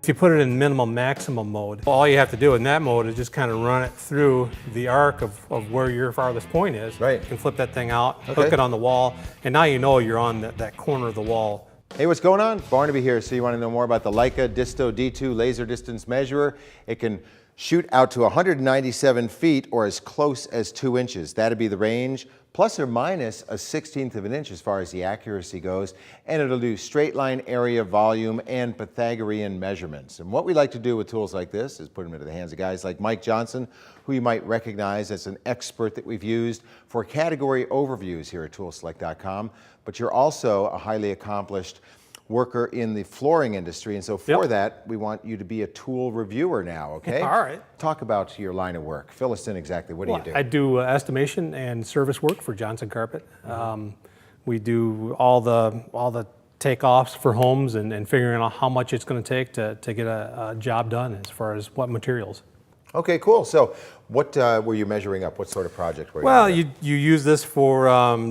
If you put it in minimum maximum mode, all you have to do in that mode is just kind of run it through the arc of where your farthest point is. Right. You can flip that thing out, Okay. hook it on the wall, and now you know you're on that corner of the wall. Hey, what's going on? Barnaby here. So you want to know more about the LEI DistoD2 laser distance measurer? It can shoot out to 197 feet or as close as 2 inches. That'd be the range, plus or minus a 1/16 of an inch as far as the accuracy goes. And it'll do straight line, area, volume, and Pythagorean measurements. And what we like to do with tools like this is put them into the hands of guys like Mike Johnson, who you might recognize as an expert that we've used for category overviews here at toolselect.com. But you're also a highly accomplished worker in the flooring industry, and so for that, we want you to be a tool reviewer now, okay? All right. Talk about your line of work. Fill us in exactly. What do you do? I do estimation and service work for Johnson Carpet. We do all the takeoffs for homes and figuring out how much it's going to take to get a job done as far as what materials. Okay, cool. So what were you measuring up? What sort of project were you Well, doing? you use this for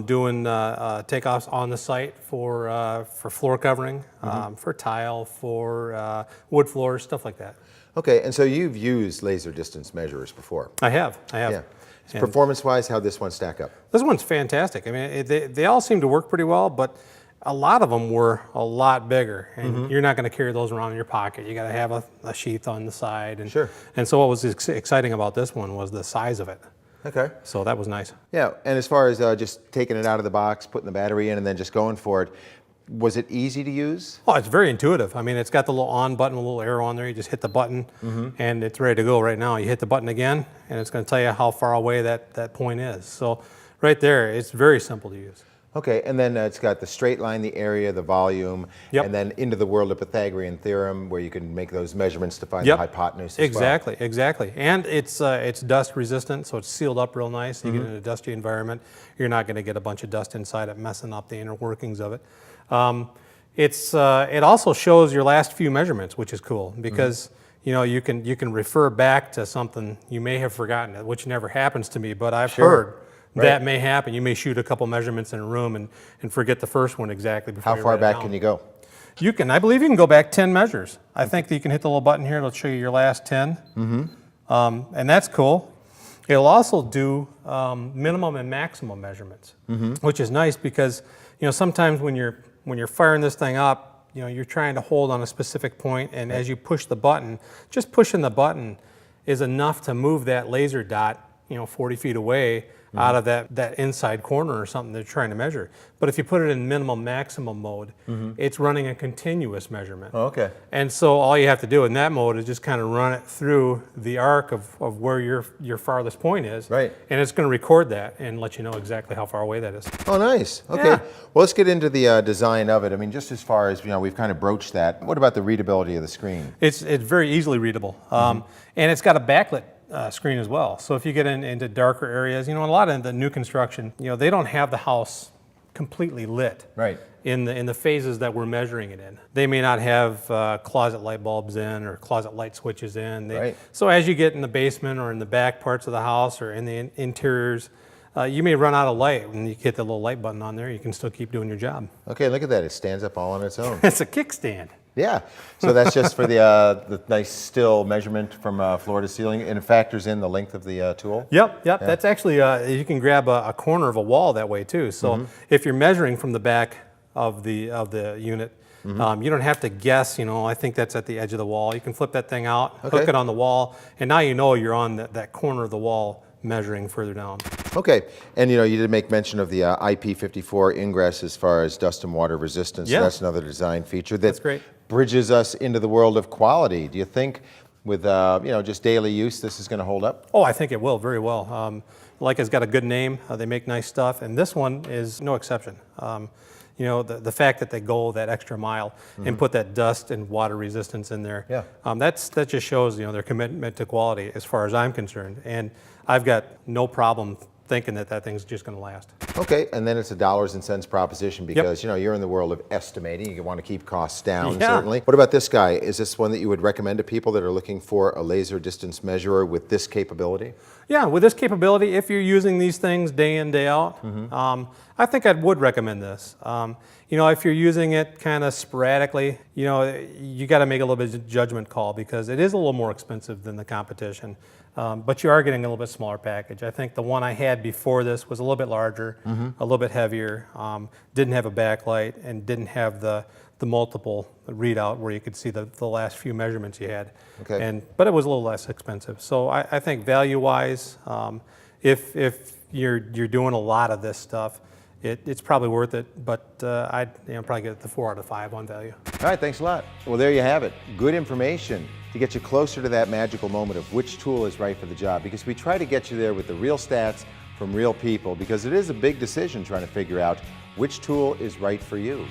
doing takeoffs on the site for floor covering, for tile, for wood floors, stuff like that. Okay, and so you've used laser distance measurers before. I have. Yeah. So performance-wise, how'd this one stack up? This one's fantastic. I mean, they all seem to work pretty well, but a lot of them were a lot bigger, and you're not going to carry those around in your pocket. You got to have a sheath on the side. And, Sure. And so what was exciting about this one was the size of it. Okay. So that was nice. Yeah, and as far as just taking it out of the box, putting the battery in, and then just going for it, was it easy to use? Oh, it's very intuitive. I mean, it's got the little on button, a little arrow on there. You just hit the button, and it's ready to go right now. You hit the button again, and it's going to tell you how far away that point is. So right there, it's very simple to use. Okay, and then it's got the straight line, the area, the volume, and then into the world of Pythagorean theorem, where you can make those measurements to find the hypotenuse as Exactly, exactly. And it's dust resistant, so it's sealed up real nice. You get in a dusty environment, you're not going to get a bunch of dust inside it, messing up the inner workings of it. It also shows your last few measurements, which is cool because you know you can refer back to something you may have forgotten, which never happens to me, but I've heard. That may happen. You may shoot a couple measurements in a room and forget the first one exactly before How far back can you go? You can, I believe you can go back 10 measures. I think that you can hit the little button here. It'll show you your last 10. And that's cool. It'll also do minimum and maximum measurements, which is nice because you know sometimes when you're firing this thing up, you know you're trying to hold on a specific point, and as you push the button, just pushing the button is enough to move that laser dot 40 feet away out of that inside corner or something they're trying to measure. But if you put it in minimum maximum mode, it's running a continuous measurement. Oh, okay. And so all you have to do in that mode is just kind of run it through the arc of where your farthest point is. Right. And it's going to record that and let you know exactly how far away that is. Oh, nice. Okay. Yeah. Well, let's get into the design of it. I mean, just as far as, we've kind of broached that. What about the readability of the screen? It's very easily readable. And it's got a backlit screen as well. So if you get into darker areas, a lot of the new construction, they don't have the house completely lit. Right. In the phases that we're measuring it in. They may not have closet light bulbs in or closet light switches in. Right. So as you get in the basement or in the back parts of the house or in the interiors, you may run out of light. When you hit the little light button on there, you can still keep doing your job. Okay, look at that. It stands up all on its own. It's a kickstand. Yeah, so that's just for the nice still measurement from floor to ceiling, and it factors in the length of the tool? Yep. That's actually, you can grab a corner of a wall that way too. So if you're measuring from the back of the unit, you don't have to guess, I think that's at the edge of the wall. You can flip that thing out, hook it on the wall, and now you know you're on that corner of the wall measuring further down. Okay, and you did make mention of the IP54 ingress as far as dust and water resistance. Yeah. So that's another design feature that That's great. Bridges us into the world of quality. Do you think with just daily use this is going to hold up? Oh, I think it will very well. Leica's got a good name. They make nice stuff, and this one is no exception. The fact that they go that extra mile and put that dust and water resistance in there, that just shows their commitment to quality as far as I'm concerned. And I've got no problem thinking that that thing's just going to last. Okay, and then it's a dollars and cents proposition because you know you're in the world of estimating. You want to keep costs down, Yeah. certainly. What about this guy? Is this one that you would recommend to people that are looking for a laser distance measurer with this capability? Yeah, with this capability, if you're using these things day in, day out, I think I would recommend this. You know, if you're using it kind of sporadically, you know, you got to make a little bit of a judgment call because it is a little more expensive than the competition. But you are getting a little bit smaller package. I think the one I had before this was a little bit larger, a little bit heavier, didn't have a backlight, and didn't have the multiple readout where you could see the last few measurements you had. Okay. But it was a little less expensive. So I think value-wise, if you're doing a lot of this stuff, it's probably worth it. But I'd probably get the 4 out of 5 on value. All right, thanks a lot. Well, there you have it. Good information to get you closer to that magical moment of which tool is right for the job, because we try to get you there with the real stats from real people, because it is a big decision trying to figure out which tool is right for you.